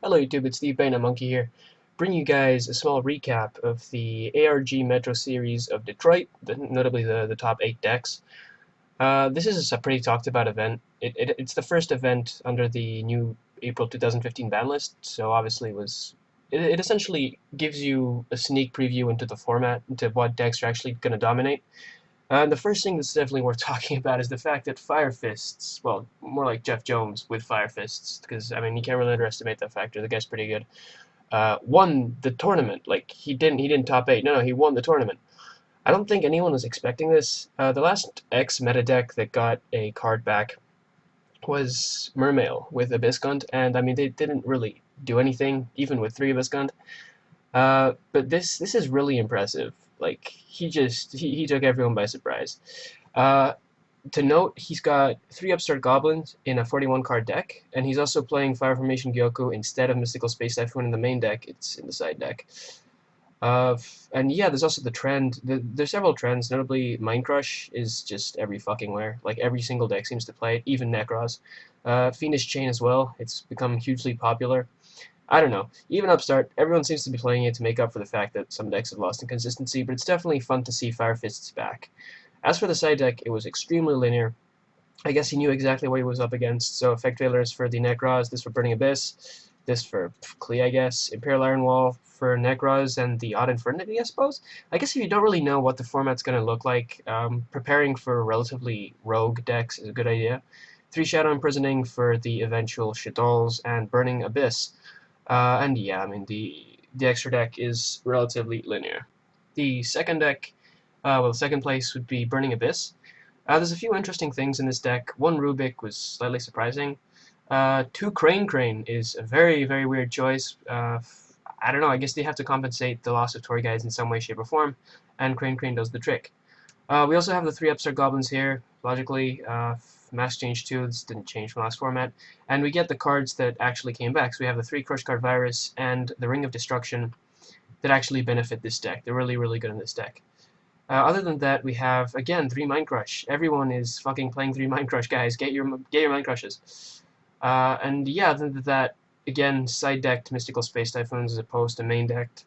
Hello YouTube, it's the Bana Monkey here, bringing you guys a small recap of the ARG Metro series of Detroit, notably the top 8 decks. This is a pretty talked about event. It's the first event under the new April 2015 ban list, so obviously it essentially gives you a sneak preview into the format, into what decks are actually going to dominate. And the first thing that's definitely worth talking about is the fact that Fire Fists, well, more like Jeff Jones with Fire Fists, because, I mean, you can't really underestimate that factor. The guy's pretty good. Won the tournament. Like, he didn't top 8. No, he won the tournament. I don't think anyone was expecting this. The last X meta deck that got a card back was Mermail with Abyssgund, and, I mean, they didn't really do anything, even with 3 Abyssgund. But this is really impressive. Like, he took everyone by surprise. Uh, to note, he's got 3 Upstart Goblins in a 41 card deck, and he's also playing Fire Formation Gyoku instead of Mystical Space Typhoon in the main deck. It's in the side deck. And yeah, there's also the trend. There's several trends, notably Mind Crush is just every fucking where. Like, every single deck seems to play it, even Necros. Fiendish Chain as well, it's become hugely popular. I don't know. Even Upstart, everyone seems to be playing it to make up for the fact that some decks have lost in consistency, but it's definitely fun to see Fire Fists back. As for the side deck, it was extremely linear. I guess he knew exactly what he was up against, so Effect Veilers for the Necros, this for Burning Abyss, this for Klee, I guess, Imperial Iron Wall for Necros, and the Odd Infernity, I suppose? I guess if you don't really know what the format's going to look like, preparing for relatively rogue decks is a good idea. 3 Shadow Imprisoning for the eventual Shadows, and Burning Abyss. And yeah, I mean, the extra deck is relatively linear. The second deck, the second place would be Burning Abyss. There's a few interesting things in this deck. 1 Rubik was slightly surprising. 2 Crane is a very, very weird choice. I don't know, I guess they have to compensate the loss of Tory Guides in some way, shape, or form, and Crane does the trick. We also have the 3 Upstart Goblins here, logically. Mass Change 2, this didn't change from last format. And we get the cards that actually came back. So we have the 3 Crush Card Virus and the Ring of Destruction that actually benefit this deck. They're really, really good in this deck. Other than that, we have, again, 3 Mind Crush. Everyone is fucking playing 3 Mind Crush, guys. Get your Mind Crushes. And yeah, other than that, again, side decked Mystical Space Typhoons as opposed to main decked.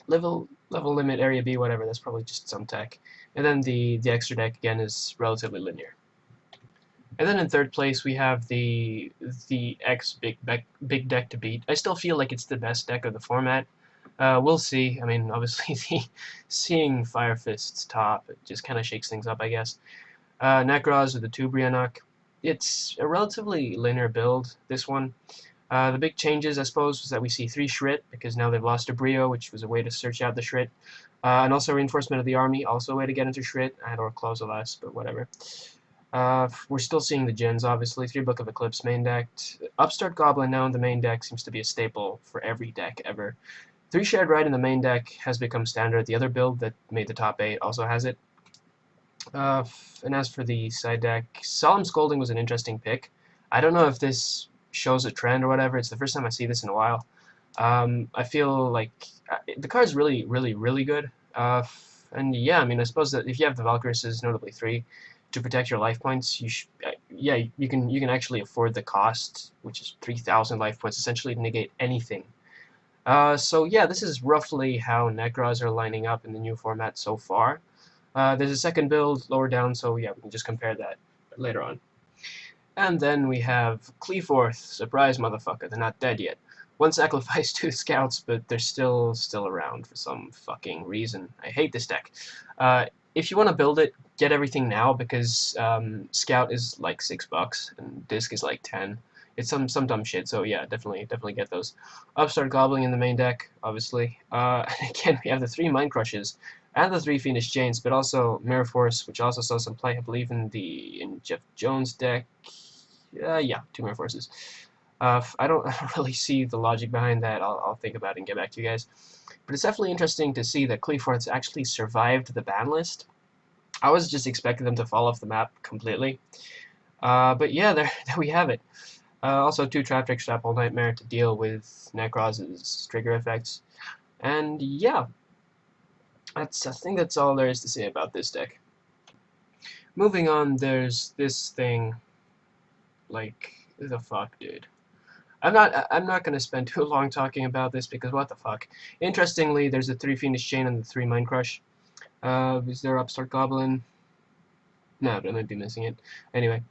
Level limit, area B, whatever, that's probably just some tech. And then the extra deck, again, is relatively linear. And then in third place, we have the X big deck to beat. I still feel like it's the best deck of the format. We'll see. I mean, obviously, seeing Fire Fists top, it just kind of shakes things up, I guess. Necros with the 2 Briannock. It's a relatively linear build, this one. The big changes, I suppose, was that we see 3 Shrit, because now they've lost a Brio, which was a way to search out the Shrit. And also Reinforcement of the Army, also a way to get into Shrit, and/or Clauseless, but whatever. We're still seeing the gens, obviously. 3 Book of Eclipse main deck. Upstart Goblin now in the main deck seems to be a staple for every deck ever. 3 Shared Ride in the main deck has become standard. The other build that made the top 8 also has it. And as for the side deck, Solemn Scolding was an interesting pick. I don't know if this shows a trend or whatever. It's the first time I see this in a while. I feel like the card's really, really, really good. And yeah, I mean, I suppose that if you have the Valkyries, notably 3, to protect your life points, yeah, you can actually afford the cost, which is 3,000 life points, essentially to negate anything. So yeah, this is roughly how Necros are lining up in the new format so far. There's a second build lower down, so yeah, we can just compare that later on. And then we have Cleaforth, surprise motherfucker, they're not dead yet. 1 sacrifice, 2 scouts, but they're still around for some fucking reason. I hate this deck. If you want to build it, get everything now, because Scout is like $6 and Disc is like 10. It's some dumb shit, so yeah, definitely get those. Upstart Gobbling in the main deck, obviously. Again, we have the 3 Mind Crushes and the 3 Fiendish Chains, but also Mirror Force, which also saw some play, I believe, in Jeff Jones' deck. Yeah, 2 Mirror Forces. I don't really see the logic behind that. I'll think about it and get back to you guys. But it's definitely interesting to see that Cleaforth's actually survived the ban list. I was just expecting them to fall off the map completely. But yeah, there we have it. Also, 2 Trap Trick Strapple Nightmare to deal with Necros' trigger effects. And yeah, I think that's all there is to say about this deck. Moving on, there's this thing. Like, who the fuck, dude? I'm not gonna spend too long talking about this because what the fuck. Interestingly, there's a 3 Phoenix Chain and the 3 Mind Crush. Is there Upstart Goblin? No, but I might be missing it. Anyway,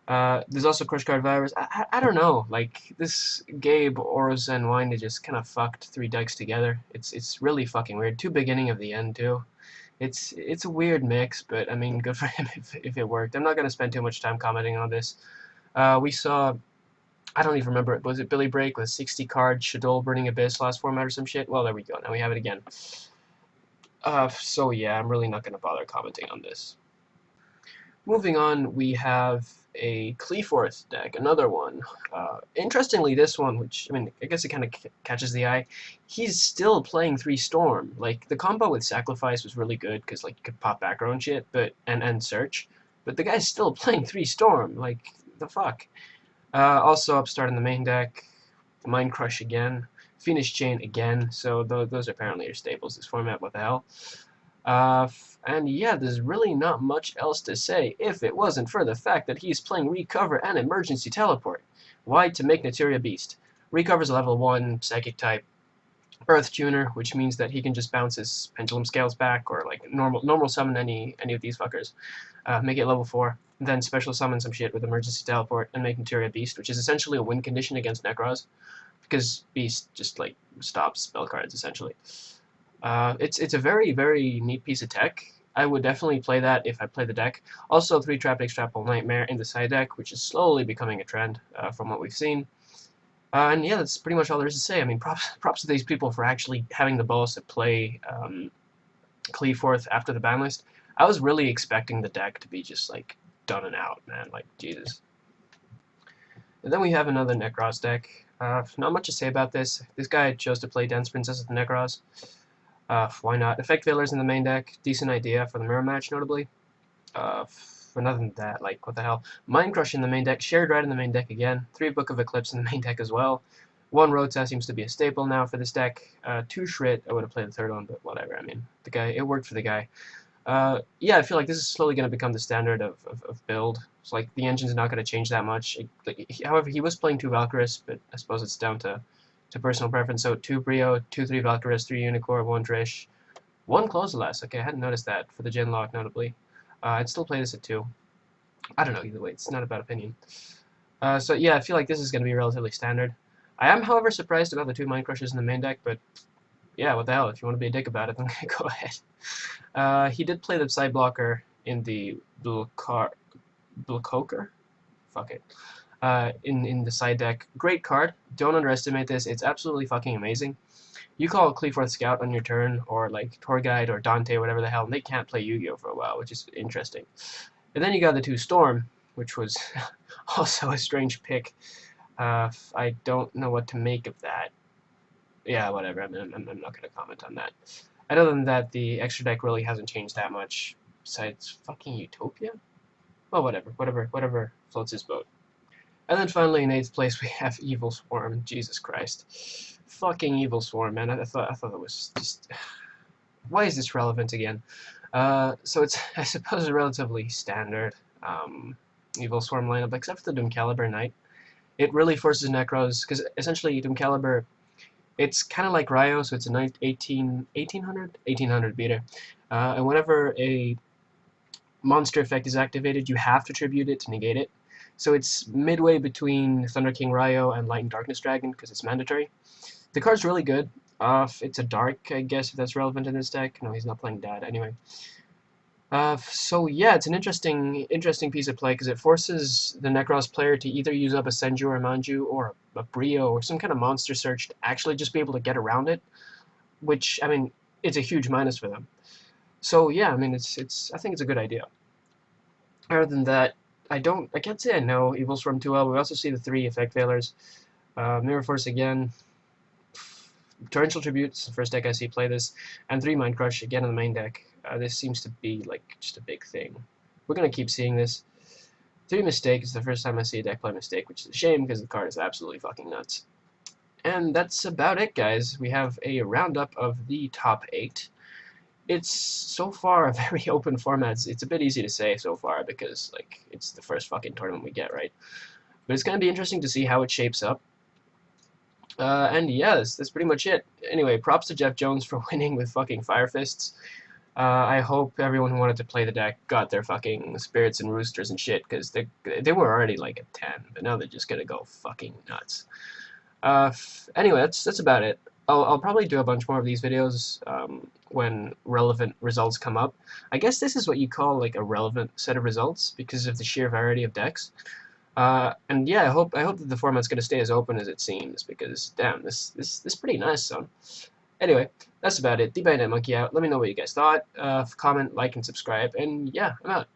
there's also Crush Card Virus. I don't know. Like this Gabe, Oros, and Wine, they just kind of fucked 3 decks together. It's really fucking weird. Too beginning of the end too. It's a weird mix, but I mean, good for him if it worked. I'm not gonna spend too much time commenting on this. We saw, I don't even remember, was it Billy Break with 60 card Shadol Burning Abyss last format or some shit? Well, there we go. Now we have it again. So yeah, I'm really not gonna bother commenting on this. Moving on, we have a Cleaforth deck, another one. Interestingly, this one, which, I mean, I guess it kind of catches the eye, he's still playing 3 Storm. Like, the combo with Sacrifice was really good, because, like, you could pop back row and shit, and Search. But the guy's still playing 3 Storm. Like, the fuck? Also, Upstart in the main deck, Mind Crush again, Phoenix Chain again, so those apparently are staples this format, what the hell. And yeah, there's really not much else to say if it wasn't for the fact that he's playing Recover and Emergency Teleport. Why? To make Naturia Beast. Recover's a level 1 Psychic type Earth Tuner, which means that he can just bounce his Pendulum Scales back, or like normal summon any of these fuckers. Make it level 4, then special summon some shit with Emergency Teleport and make Naturia Beast, which is essentially a win condition against Necros, because Beast just like stops spell cards essentially. It's a very, very neat piece of tech. I would definitely play that if I play the deck. Also, 3 Trap Extrapole Nightmare in the side deck, which is slowly becoming a trend from what we've seen. And yeah, that's pretty much all there is to say. I mean, props to these people for actually having the balls to play Cleaforth after the ban list. I was really expecting the deck to be just like done and out, man. Like, Jesus. And then we have another Necros deck. Not much to say about this. This guy chose to play Dance Princess with the Necros. Why not? Effect Veilers in the main deck, decent idea for the mirror match, notably. For other than that, like, what the hell? Mind Crush in the main deck, Shared Ride in the main deck again, 3 Book of Eclipse in the main deck as well. 1 Rota seems to be a staple now for this deck. 2 Shrit, I would have played the third one, but whatever, I mean, the guy, it worked for the guy. Yeah, I feel like this is slowly going to become the standard of build. It's like, the engine's not going to change that much. However, he was playing 2 Valkyries, but I suppose it's down to personal preference. So 2 Brio, 2 3 Valkyries, 3 Unicorn, 1 Drish, 1 Closelas. Okay, I hadn't noticed that for the Genlock, notably. I'd still play this at 2. I don't know, either way, it's not about opinion. So yeah, I feel like this is going to be relatively standard. I am, however, surprised about the 2 Mind Crushers in the main deck, but yeah, what the hell, if you want to be a dick about it, then go ahead. He did play the side blocker in the Blockoker? Fuck it. In the side deck. Great card. Don't underestimate this. It's absolutely fucking amazing. You call Cleaforth Scout on your turn, or like Tour Guide or Dante, whatever the hell, and they can't play Yu-Gi-Oh! For a while, which is interesting. And then you got the 2 Storm, which was also a strange pick. I don't know what to make of that. Yeah, whatever. I'm not going to comment on that. And other than that, the extra deck really hasn't changed that much, besides fucking Utopia? Well, whatever floats his boat. And then finally, in 8th place, we have Evil Swarm. Jesus Christ. Fucking Evil Swarm, man. I thought it was just... Why is this relevant again? So it's, I suppose, a relatively standard Evil Swarm lineup, except for the Doomcaliber Knight. It really forces Necros, because essentially Doomcaliber, it's kind of like Ryo, so it's a 1800 beater. And whenever a monster effect is activated, you have to tribute it to negate it. So it's midway between Thunder King Ryo and Light and Darkness Dragon, because it's mandatory. The card's really good. It's a dark, I guess, if that's relevant in this deck. No, he's not playing Dad, anyway. So yeah, it's an interesting piece of play, because it forces the Necros player to either use up a Senju or a Manju, or a Brio, or some kind of monster search to actually just be able to get around it, which, I mean, it's a huge minus for them. So yeah, I mean, I think it's a good idea. Other than that, I can't say I know Evil Swarm too well. We also see the 3 Effect Veilers. Mirror Force again. Torrential Tribute, the first deck I see play this. And 3 Mind Crush, again in the main deck. This seems to be, like, just a big thing. We're going to keep seeing this. 3 Mistake is the first time I see a deck play Mistake, which is a shame, because the card is absolutely fucking nuts. And that's about it, guys. We have a roundup of the top 8. It's so far a very open format. It's a bit easy to say so far because, like, it's the first fucking tournament we get, right? But it's going to be interesting to see how it shapes up. And yeah, that's pretty much it. Anyway, props to Jeff Jones for winning with fucking Fire Fists. I hope everyone who wanted to play the deck got their fucking Spirits and Roosters and shit, because they were already like a 10, but now they're just gonna go fucking nuts. Anyway, that's about it. I'll probably do a bunch more of these videos when relevant results come up. I guess this is what you call like a relevant set of results because of the sheer variety of decks. And yeah, I hope that the format's gonna stay as open as it seems because damn, this pretty nice, son. Anyway, that's about it. The Bayonet Monkey out. Let me know what you guys thought. Comment, like, and subscribe. And yeah, I'm out.